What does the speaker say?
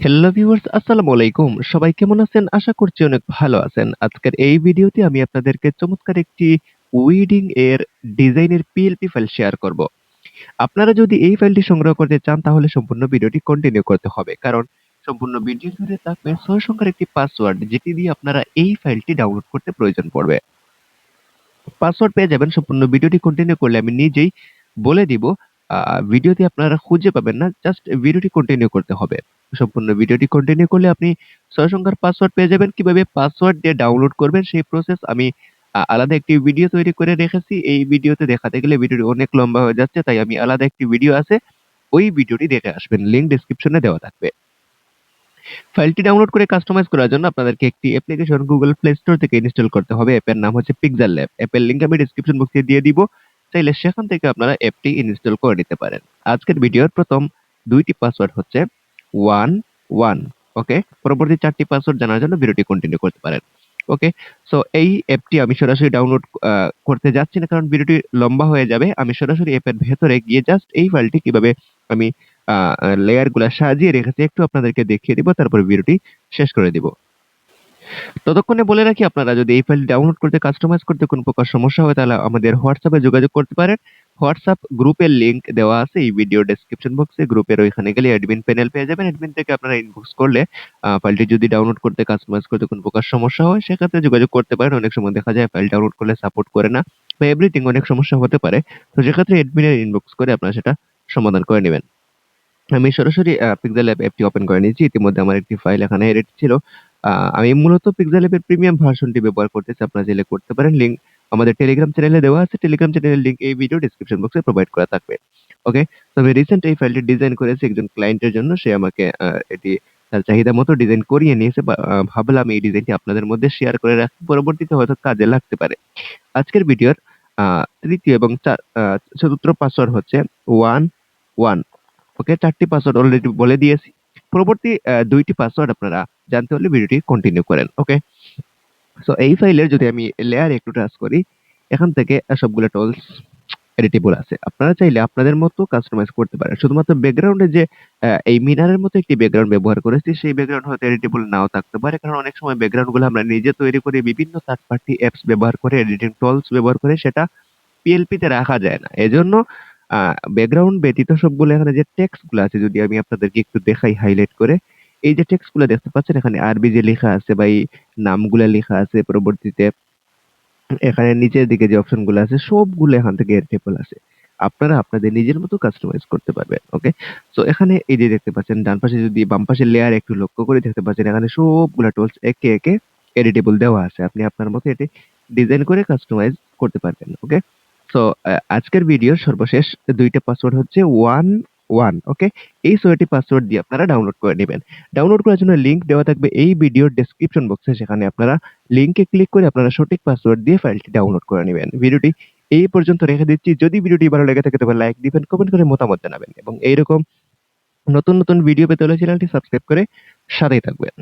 Hello viewers, আসসালামু আলাইকুম। সবাই কেমন আছেন? আশা করছি অনেক ভালো আছেন। আজকের এই ভিডিওতে আমি আপনাদেরকে চমৎকার একটি ওয়েডিং এর ডিজাইনের পিএলপি ফাইল শেয়ার করব। আপনারা যদি এই ফাইলটি সংগ্রহ করতে চান তাহলে সম্পূর্ণ ভিডিওটি কন্টিনিউ করতে হবে। কারণ সম্পূর্ণ ভিডিও জুড়ে থাকবে ৬ সংখ্যার একটি পাসওয়ার্ড যেটি দিয়ে আপনারা এই ফাইলটি ডাউনলোড করতে প্রয়োজন পড়বে। পাসওয়ার্ড পেয়ে যাবেন সম্পূর্ণ ভিডিওটি কন্টিনিউ করলে আমি নিজেই বলে দিব। ভিডিওতে আপনারা খুঁজে পাবেন না। জাস্ট ভিডিওটি কন্টিনিউ করতে হবে। সম্পূর্ণ ভিডিওটি কন্টিনিউ করলে আপনি ৬ সংখ্যার পাসওয়ার্ড পেয়ে যাবেন। কিভাবে পাসওয়ার্ড দিয়ে ডাউনলোড করবেন সেই প্রসেস আমি আলাদা একটি ভিডিও তৈরি করে রেখেছি। এই ভিডিওতে দেখাতে গেলে ভিডিওটি অনেক লম্বা হয়ে যাচ্ছে। তাই আমি আলাদা একটি ভিডিও আছে। ওই ভিডিওটি দেখে আসবেন। লিংক ডেসক্রিপশনে দেওয়া থাকবে। ফাইলটি ডাউনলোড করে কাস্টমাইজ করার জন্য আপনাদেরকে একটি অ্যাপ্লিকেশন গুগল প্লে স্টোর থেকে ইনস্টল করতে হবে। অ্যাপের নাম হচ্ছে পিক্সেল ল্যাব। অ্যাপের লিংক আমি ডেসক্রিপশন বক্সে দিয়ে দিব। চাইলে সেখান থেকে আপনারা অ্যাপটি ইনস্টল করে নিতে পারেন। আজকের ভিডিওর প্রথম ২টি পাসওয়ার্ড হচ্ছে 11। ওকে? পরবর্তী ৪টি পাসওয়ার্ড জানার জন্য ভিডিওটি কন্টিনিউ করতে পারেন। ওকে? সো এই অ্যাপটি আমি সরাসরি ডাউনলোড করতে যাচ্ছি না কারণ ভিডিওটি লম্বা হয়ে যাবে। আমি সরাসরি অ্যাপের ভেতরে গিয়ে জাস্ট এই ফাইলটি কিভাবে আমি আ আ লেয়ার গুলা সাজিয়ে রেখেছি একটু আপনাদেরকে দেখিয়ে দিব। তারপরে ভিডিওটি শেষ করে দিব। ততক্ষণে বলে রাখি আপনারা যদি এই ফাইল ডাউনলোড করতে কাস্টমাইজ করতে কোন প্রকার সমস্যা হয় তাহলে আমাদের WhatsApp এ যোগাযোগ করতে পারেন। WhatsApp গ্রুপের লিংক দেওয়া আছে এই ভিডিও ডেসক্রিপশন বক্সে। গ্রুপের ওইখানে গেলে অ্যাডমিন প্যানেল পেয়ে যাবেন। অ্যাডমিন থেকে আপনারা ইনবক্স করলে ফাইলটি যদি ডাউনলোড করতে কাস্টমাইজ করতে কোন প্রকার সমস্যা হয় সেক্ষেত্রে যোগাযোগ করতে পারেন। অনেক সময় দেখা যায় ফাইল ডাউনলোড করলে সাপোর্ট করে না বা এভরিথিং অনেক সমস্যা হতে পারে। তো সেক্ষেত্রে অ্যাডমিনের ইনবক্স করে আপনারা সেটা সমাধান করে নিবেন। আমি সরাসরি পিক্সেল ল্যাব অ্যাপটি ওপেন করে নিয়েছি। ইতিমধ্যে আমার একটি ফাইল এখানে এডিট ছিল। আমি মূলত পিক্সেল ল্যাবের প্রিমিয়াম ভার্সনটি ব্যবহার করতেছি। আপনারা চাইলে করতে পারেন। লিংক আমাদের টেলিগ্রাম চ্যানেলে দেওয়া আছে। টেলিগ্রাম চ্যানেলের লিংক এই ভিডিও ডেসক্রিপশন বক্সে প্রোভাইড করা থাকবে। ওকে? তো আমি রিসেন্ট এই ফাইলটি ডিজাইন করেছি একজন ক্লায়েন্টের জন্য। সে আমাকে এটি তার চাহিদা মতো ডিজাইন করিয়ে নিয়েছে বা ভাবলাম এই ডিজাইনটি আপনাদের মধ্যে শেয়ার করে রাখি। পরবর্তীতে হয়তো কাজে লাগতে পারে। আজকের ভিডিওর আ ৩য় এবং ৪র্থ পাসওয়ার্ড হচ্ছে 11। ওকে, ৪ টি পাসওয়ার্ড অলরেডি বলে দিয়েছি। পরবর্তী ২ টি পাসওয়ার্ড আপনারা জানতে হলে ভিডিওটি কন্টিনিউ করেন। ওকে? সো এই ফাইলের যদি আমি লেয়ারে একটু টাচ করি, এখান থেকে সবগুলো টুলস এডিটেবল আছে। আপনারা চাইলে আপনাদের মতো কাস্টমাইজ করতে পারেন। শুধুমাত্র ব্যাকগ্রাউন্ডে যে এই মিনারের মতো একটি ব্যাকগ্রাউন্ড ব্যবহার করেছি, সেই ব্যাকগ্রাউন্ড হয়তো এডিটেবল নাও থাকতে পারে। কারণ অনেক সময় ব্যাকগ্রাউন্ড গুলো আমরা নিজে তৈরি করে বিভিন্ন থার্ড পার্টি অ্যাপস ব্যবহার করে এডিটিং টুলস ব্যবহার করে সেটা পিএলপি তে রাখা যায় না। এজন্য আ ব্যাকগ্রাউন্ড ব্যতীত সবগুলো এখানে যে টেক্সট গুলো আছে যদি আমি আপনাদেরকে একটু দেখাই হাইলাইট করে। এই যে টেক্সট গুলো দেখতে পাচ্ছেন এখানে আরবি যে লেখা আছে বা এই নামগুলা লেখা আছে পরবর্তীতে এখানে নিচের দিকে যে অপশন গুলো আছে সবগুলো এখান থেকে এডিটেবল আছে। আপনারা আপনাদের নিজের মতো কাস্টমাইজ করতে পারবেন। ওকে? সো এখানে এই যে দেখতে পাচ্ছেন ডান পাশে যদি বাম পাশের লেয়ার একটু লক্ষ্য করে দেখতে পাচ্ছেন এখানে সবগুলা টুলস একে, একে এডিটেবল দেওয়া আছে। আপনি আপনার মতো এটি ডিজাইন করে কাস্টমাইজ করতে পারবেন। ওকে? সো আজকের ভিডিওর সর্বশেষ ২ টা পাসওয়ার্ড হচ্ছে 11। ওকে? এই ৬ টি পাসওয়ার্ড দিয়ে আপনারা ডাউনলোড করে নিবেন। ডাউনলোড করার জন্য লিংক দেওয়া থাকবে এই ভিডিওর ডেসক্রিপশন বক্সে। সেখানে আপনারা লিংকে ক্লিক করে আপনারা সঠিক পাসওয়ার্ড দিয়ে ফাইলটি ডাউনলোড করে নিবেন। ভিডিওটি এই পর্যন্ত রেখে দিচ্ছি। যদি ভিডিওটি ভালো লেগে থাকে তবে লাইক দিবেন, কমেন্ট করে মতামত জানাবেন এবং এইরকম নতুন, নতুন ভিডিও পেতে হলে চ্যানেলটি সাবস্ক্রাইব করে সাথেই থাকবেন।